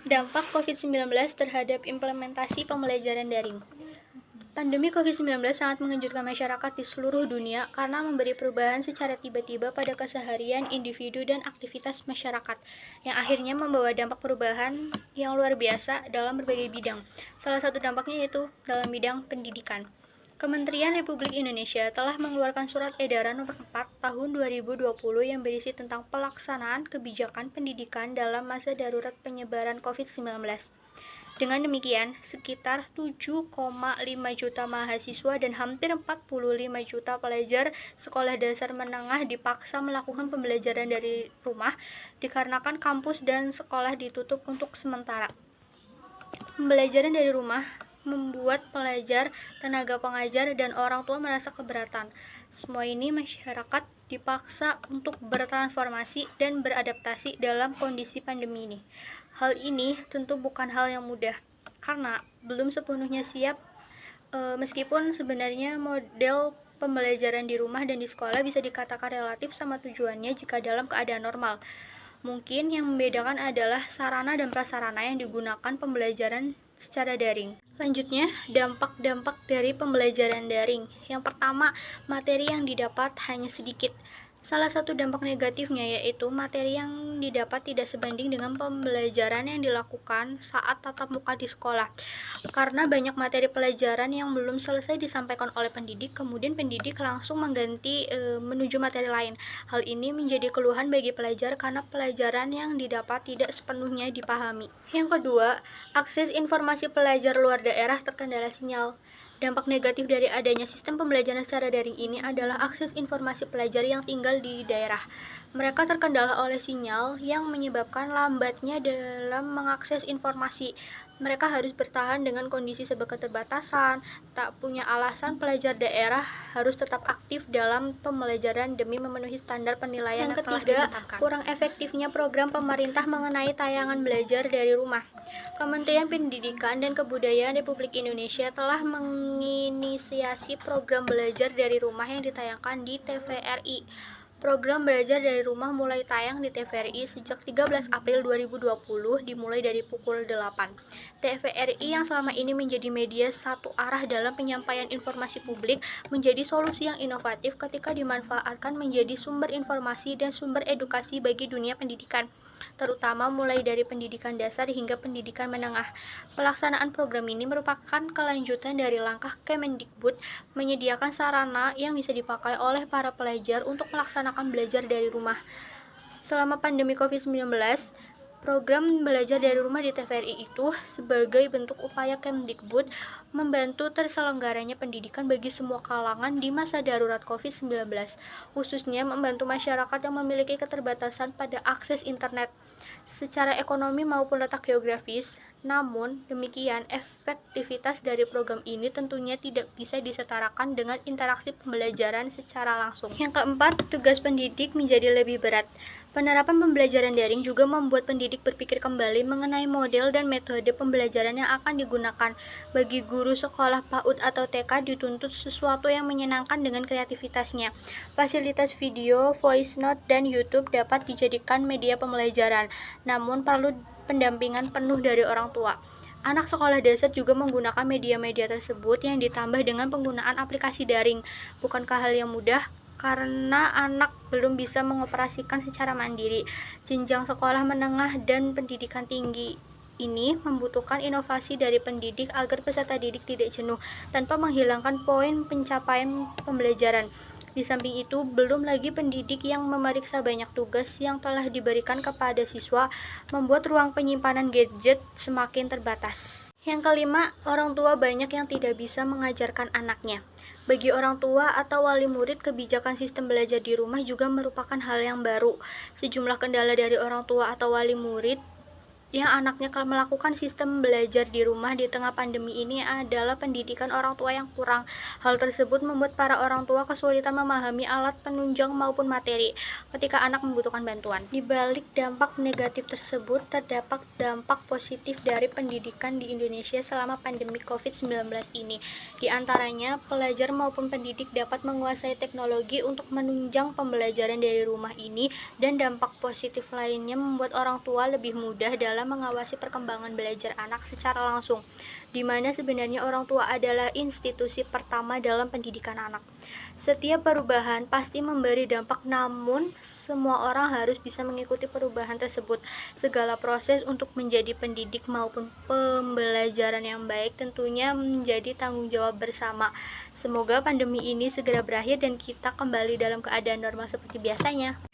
Dampak COVID-19 terhadap implementasi pembelajaran daring. Pandemi COVID-19 sangat mengejutkan masyarakat di seluruh dunia karena memberi perubahan secara tiba-tiba pada keseharian individu dan aktivitas masyarakat, yang akhirnya membawa dampak perubahan yang luar biasa dalam berbagai bidang. Salah satu dampaknya yaitu dalam bidang pendidikan. Kementerian Republik Indonesia telah mengeluarkan Surat Edaran Nomor 4 Tahun 2020 yang berisi tentang pelaksanaan kebijakan pendidikan dalam masa darurat penyebaran COVID-19. Dengan demikian, sekitar 7,5 juta mahasiswa dan hampir 45 juta pelajar sekolah dasar menengah dipaksa melakukan pembelajaran dari rumah dikarenakan kampus dan sekolah ditutup untuk sementara. Pembelajaran dari rumah membuat pelajar, tenaga pengajar, dan orang tua merasa keberatan. Semua ini masyarakat dipaksa untuk bertransformasi dan beradaptasi dalam kondisi pandemi ini. Hal ini tentu bukan hal yang mudah, karena belum sepenuhnya siap, meskipun sebenarnya model pembelajaran di rumah dan di sekolah bisa dikatakan relatif sama tujuannya jika dalam keadaan normal. Mungkin yang membedakan adalah sarana dan prasarana yang digunakan pembelajaran secara daring. Selanjutnya, dampak-dampak dari pembelajaran daring. Yang pertama, materi yang didapat hanya sedikit. Salah satu dampak negatifnya yaitu materi yang didapat tidak sebanding dengan pembelajaran yang dilakukan saat tatap muka di sekolah. Karena banyak materi pelajaran yang belum selesai disampaikan oleh pendidik, kemudian pendidik langsung mengganti menuju materi lain. Hal ini menjadi keluhan bagi pelajar karena pelajaran yang didapat tidak sepenuhnya dipahami. Yang kedua, akses informasi pelajar luar daerah terkendala sinyal. Dampak negatif dari adanya sistem pembelajaran secara daring ini adalah akses informasi pelajar yang tinggal di daerah. Mereka terkendala oleh sinyal yang menyebabkan lambatnya dalam mengakses informasi. Mereka harus bertahan dengan kondisi serba keterbatasan, tak punya alasan. Pelajar daerah harus tetap aktif dalam pembelajaran demi memenuhi standar penilaian yang telah ditetapkan. Kurang efektifnya program pemerintah mengenai tayangan belajar dari rumah. Kementerian Pendidikan dan Kebudayaan Republik Indonesia telah menginisiasi program belajar dari rumah yang ditayangkan di TVRI. Program belajar dari rumah mulai tayang di TVRI sejak 13 April 2020 dimulai dari pukul 8. TVRI yang selama ini menjadi media satu arah dalam penyampaian informasi publik menjadi solusi yang inovatif ketika dimanfaatkan menjadi sumber informasi dan sumber edukasi bagi dunia pendidikan, terutama mulai dari pendidikan dasar hingga pendidikan menengah. Pelaksanaan program ini merupakan kelanjutan dari langkah Kemendikbud menyediakan sarana yang bisa dipakai oleh para pelajar untuk melaksanakan belajar dari rumah. Selama pandemi COVID-19, program belajar dari rumah di TVRI itu sebagai bentuk upaya Kemdikbud membantu terselenggaranya pendidikan bagi semua kalangan di masa darurat COVID-19, khususnya membantu masyarakat yang memiliki keterbatasan pada akses internet secara ekonomi maupun letak geografis. Namun demikian, efektivitas dari program ini tentunya tidak bisa disetarakan dengan interaksi pembelajaran secara langsung. Yang keempat, tugas pendidik menjadi lebih berat. Penerapan pembelajaran daring juga membuat pendidik berpikir kembali mengenai model dan metode pembelajaran yang akan digunakan. Bagi guru sekolah PAUD atau TK dituntut sesuatu yang menyenangkan dengan kreativitasnya. Fasilitas video, voice note, dan YouTube dapat dijadikan media pembelajaran, namun perlu pendampingan penuh dari orang tua. Anak sekolah dasar juga menggunakan media-media tersebut yang ditambah dengan penggunaan aplikasi daring. Bukankah hal yang mudah? Karena anak belum bisa mengoperasikan secara mandiri. Jenjang sekolah menengah dan pendidikan tinggi ini membutuhkan inovasi dari pendidik agar peserta didik tidak jenuh tanpa menghilangkan poin pencapaian pembelajaran. Di samping itu, belum lagi pendidik yang memeriksa banyak tugas yang telah diberikan kepada siswa, membuat ruang penyimpanan gadget semakin terbatas. Yang kelima, orang tua banyak yang tidak bisa mengajarkan anaknya. Bagi orang tua atau wali murid, kebijakan sistem belajar di rumah juga merupakan hal yang baru. Sejumlah kendala dari orang tua atau wali murid yang anaknya melakukan sistem belajar di rumah di tengah pandemi ini adalah pendidikan orang tua yang kurang. Hal tersebut membuat para orang tua kesulitan memahami alat penunjang maupun materi ketika anak membutuhkan bantuan. Di balik dampak negatif tersebut, terdapat dampak positif dari pendidikan di Indonesia selama pandemi COVID-19 ini. Di antaranya, pelajar maupun pendidik dapat menguasai teknologi untuk menunjang pembelajaran dari rumah ini, dan dampak positif lainnya membuat orang tua lebih mudah dalam dalam mengawasi perkembangan belajar anak secara langsung, di mana sebenarnya orang tua adalah institusi pertama dalam pendidikan anak. Setiap perubahan pasti memberi dampak, namun semua orang harus bisa mengikuti perubahan tersebut. Segala proses untuk menjadi pendidik maupun pembelajaran yang baik tentunya menjadi tanggung jawab bersama. Semoga pandemi ini segera berakhir dan kita kembali dalam keadaan normal seperti biasanya.